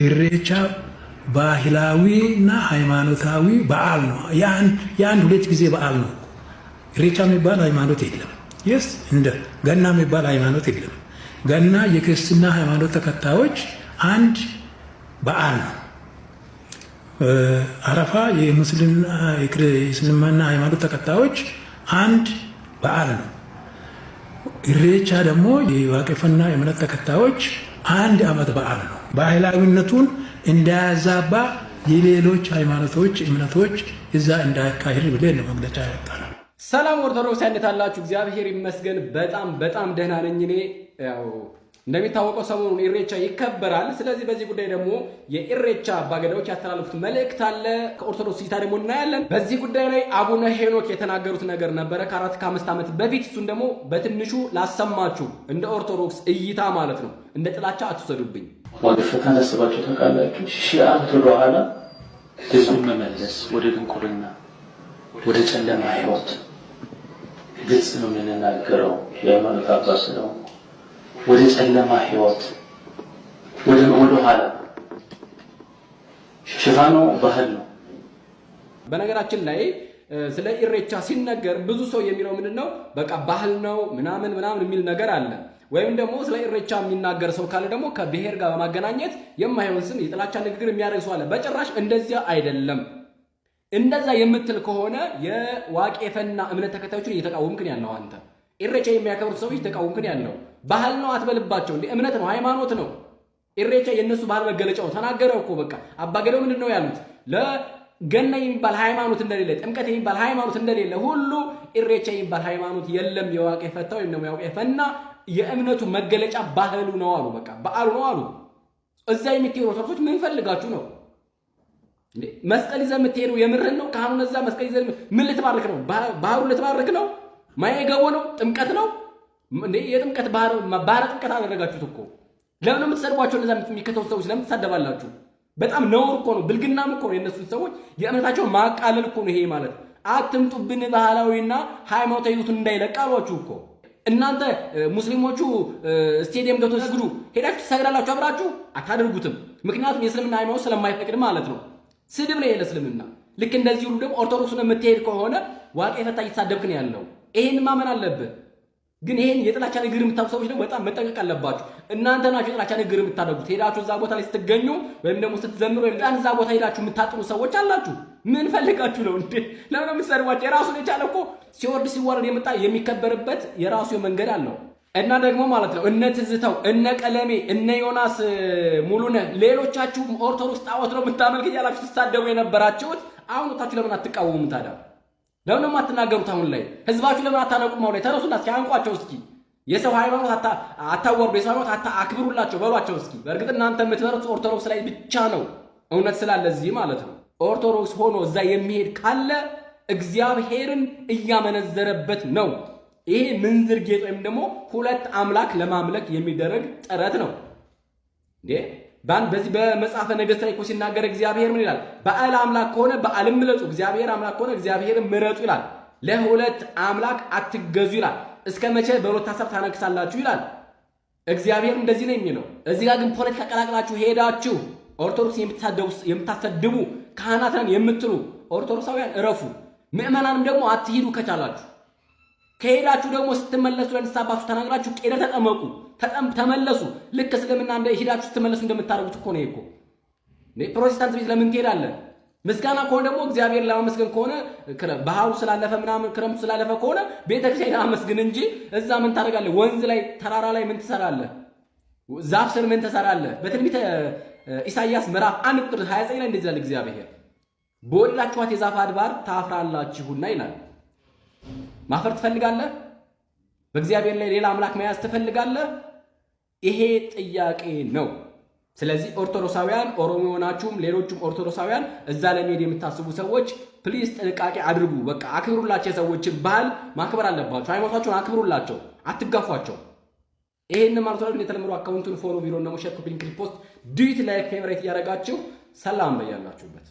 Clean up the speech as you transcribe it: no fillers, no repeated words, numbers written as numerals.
ኢሬቻ ባህላዊና ሃይማኖታዊ በዓል ነው። የአንድ ሁለት ጊዜ በዓል ነው። ኢሬቻ የሚባል ሃይማኖት የለም። የስ እንደ ገና የሚባል ሃይማኖት የለም። ገና የክርስትና ሃይማኖት ተከታዮች አንድ በዓል ነው። አረፋ የእስልምና ሃይማኖት ተከታዮች አንድ በዓል ነው። ኢሬቻ ደግሞ የዋቄፈና የእምነት ተከታዮች አንድ ዓመት በዓል ነው። ባህላዊነቱን እንዳያዛባ የሌሎች ሃይማኖቶች እምነቶች እዛ እንዳያካሂድ ብለን ነው መግለጫ ያወጣነው። ሰላም ኦርቶዶክስ እንዴት አላችሁ? እግዚአብሔር ይመስገን በጣም ደህና ነኝ። እኔ ያው እንደሚታወቀው ሰሞኑን ኢሬቻ ይከበራል። ስለዚህ በዚህ ጉዳይ ደግሞ የኢሬቻ አባገዳዎች ያስተላለፉት መልእክት አለ። ከኦርቶዶክስ እይታ ደግሞ እናያለን። በዚህ ጉዳይ ላይ አቡነ ሄኖክ የተናገሩት ነገር ነበረ ከ4-5 ዓመት በፊት። እሱን ደግሞ በትንሹ ላሰማችሁ፣ እንደ ኦርቶዶክስ እይታ ማለት ነው። እንደ ጥላቻ አትውሰዱብኝ። ወደፈታ ተሰባችሁ ተቃላችሁ ሺህ ዓመት ወደ ኋላ ህዝቡን መመለስ ወደ ድንቁርና ወደ ጨለማ ህይወት ግልጽ ነው የምንናገረው። የሃይማኖት አባስ ነው። ወደ ጨለማ ህይወት ወደ ኋላ ሽፋኑ ባህል ነው። በነገራችን ላይ ስለ ኢሬቻ ሲነገር ብዙ ሰው የሚለው ምንድነው በቃ ባህል ነው ምናምን የሚል ነገር አለ። ወይም ደግሞ ስለ ኢሬቻ የሚናገር ሰው ካለ ደግሞ ከብሔር ጋር በማገናኘት የማይሆን ስም የጥላቻ ንግግር የሚያደርግ ሰው አለ። በጭራሽ እንደዚያ አይደለም። እንደዛ የምትል ከሆነ የዋቄፈና እምነት ተከታዮችን እየተቃወምክን ያለው አንተ። ኢሬቻ የሚያከብሩት ሰዎች እየተቃወምክን ያለው ባህል ነው አትበልባቸው። እንደ እምነት ነው ሃይማኖት ነው። ኢሬቻ የነሱ ባህል መገለጫው ተናገረው እኮ በቃ አባገደው ምንድነው ያሉት? ለገና የሚባል ሃይማኖት እንደሌለ፣ ጥምቀት የሚባል ሃይማኖት እንደሌለ ሁሉ ኢሬቻ የሚባል ሃይማኖት የለም። የዋቄፈታ ወይም ደግሞ የዋቄፈና የእምነቱ መገለጫ ባህሉ ነው አሉ። በቃ በዓሉ ነው አሉ። እዛ የምትሄዱ ኦርቶዶክሶች ምን ፈልጋችሁ ነው? መስቀል ይዘህ የምትሄዱ የምርህን ነው? ካህኑን እዛ መስቀል ይዘህ ምን ልትባርክ ነው? ባህሩ ልትባርክ ነው? ማየገቦ ነው? ጥምቀት ነው እንዴ? የጥምቀት ባህር ጥምቀት አደረጋችሁት እኮ። ለምን የምትሰድቧቸው? እነዛ የሚከተሉ ሰዎች ለምን ትሳደባላችሁ? በጣም ነውር እኮ ነው። ብልግናም እኮ ነው። የእነሱን ሰዎች የእምነታቸውን ማቃለል እኮ ነው ይሄ ማለት። አትምጡብን ባህላዊና ሃይማኖታዊ ይሉትን እንዳይለቅ አሏችሁ እኮ። እናንተ ሙስሊሞቹ ስቴዲየም ገብቶ ሲሰግዱ ሄዳችሁ ትሰግዳላችሁ? አብራችሁ አታደርጉትም። ምክንያቱም የእስልምና ሃይማኖት ስለማይፈቅድ ማለት ነው። ስድብ ነው የእስልምና። ልክ እንደዚህ ሁሉ ደግሞ ኦርቶዶክስን የምትሄድ ከሆነ ዋቄፈታ እየተሳደብክ ነው ያለው። ይሄን ማመን አለብህ። ግን ይሄን የጥላቻ ንግግር የምታደርጉ ሰዎች ደግሞ በጣም መጠንቀቅ አለባችሁ። እናንተ ናችሁ የጥላቻ ንግግር የምታደርጉት። ሄዳችሁ እዛ ቦታ ላይ ስትገኙ ወይም ደግሞ ስትዘምሩ ወይም እዛ ቦታ ሄዳችሁ የምታጥኑ ሰዎች አላችሁ። ምን ፈልጋችሁ ነው እንዴ? ለምን የምትሰድቧቸው? የራሱን የቻለ እኮ ሲወርድ ሲዋረድ የመጣ የሚከበርበት የራሱ መንገድ አለው። እና ደግሞ ማለት ነው እነ ትዝታው እነ ቀለሜ እነ ዮናስ ሙሉነህ ሌሎቻችሁ ኦርቶዶክስ ጣዖት ነው የምታመልክ እያላችሁ ትሳደቡ የነበራችሁት አሁን ወጣችሁ ለምን አትቃወሙም ታዲያ? ለምን አትናገሩት? አሁን ላይ ህዝባችሁ ለምን አታነቁም? አሁን ላይ ተነሱና እስኪ አንቋቸው። እስኪ የሰው ሃይማኖት አታወርዱ፣ የሰው ሃይማኖት አክብሩላቸው በሏቸው እስኪ። በእርግጥ እናንተ የምትመሩት ኦርቶዶክስ ላይ ብቻ ነው እውነት ስላለ እዚህ ማለት ነው። ኦርቶዶክስ ሆኖ እዛ የሚሄድ ካለ እግዚአብሔርን እያመነዘረበት ነው። ይሄ ምንዝር ጌጥ ወይም ደግሞ ሁለት አምላክ ለማምለክ የሚደረግ ጥረት ነው እንዴ? በዚህ በመጽሐፈ ነገሥት ላይ እኮ ሲናገር እግዚአብሔር ምን ይላል? በዓል አምላክ ከሆነ በዓልም ምረጡ፣ እግዚአብሔር አምላክ ከሆነ እግዚአብሔርን ምረጡ ይላል። ለሁለት አምላክ አትገዙ ይላል። እስከ መቼ በሁለት ሐሳብ ታነግሳላችሁ ይላል። እግዚአብሔር እንደዚህ ነው የሚለው። እዚህ ጋር ግን ፖለቲካ ቀላቅላችሁ ሄዳችሁ ኦርቶዶክስ የምታሰድቡ ካህናትን የምትሉ ኦርቶዶክሳውያን እረፉ። ምዕመናንም ደግሞ አትሂዱ ከቻላችሁ። ከሄዳችሁ ደግሞ ስትመለሱ ለንስሐ አባታችሁ ተናግራችሁ ቄደር ተጠመቁ፣ ተመለሱ። ልክ እስልምና እንደ ሄዳችሁ ስትመለሱ እንደምታደርጉት እኮ ነው እኮ። ፕሮቴስታንት ቤት ለምን ትሄዳለህ? ምስጋና ከሆነ ደግሞ እግዚአብሔር ለማመስገን ከሆነ ባህሩ ስላለፈ ምናምን ክረምቱ ስላለፈ ከሆነ ቤተክርስቲያን አመስግን እንጂ እዛ ምን ታደርጋለህ? ወንዝ ላይ ተራራ ላይ ምን ትሰራለህ? ዛፍ ስር ምን ትሰራለህ? በትንቢተ ኢሳይያስ ምዕራፍ 1 ቁጥር 29 ላይ እንደዚህ ይላል እግዚአብሔር፣ በወደዳችኋት የዛፍ አድባር ታፍራላችሁና ይላል። ማፈር ትፈልጋለህ? በእግዚአብሔር ላይ ሌላ አምላክ መያዝ ትፈልጋለህ? ይሄ ጥያቄ ነው። ስለዚህ ኦርቶዶክሳውያን ኦሮሞ ሆናችሁም ሌሎችም ኦርቶዶክሳውያን እዛ ለመሄድ የምታስቡ ሰዎች ፕሊዝ ጥንቃቄ አድርጉ። በቃ አክብሩላቸው። የሰዎችን ባህል ማክበር አለባቸው። ሃይማኖታቸውን አክብሩላቸው፣ አትጋፏቸው። ይሄን ማለት ነው። የተለመደው አካውንቱን ፎሎ ቢሮ እና ሼር፣ ኮፒ፣ ሊንክ፣ ሪፖስት፣ ዲዩት፣ ላይክ፣ ፌቨራይት እያደረጋችሁ ሰላም በያላችሁበት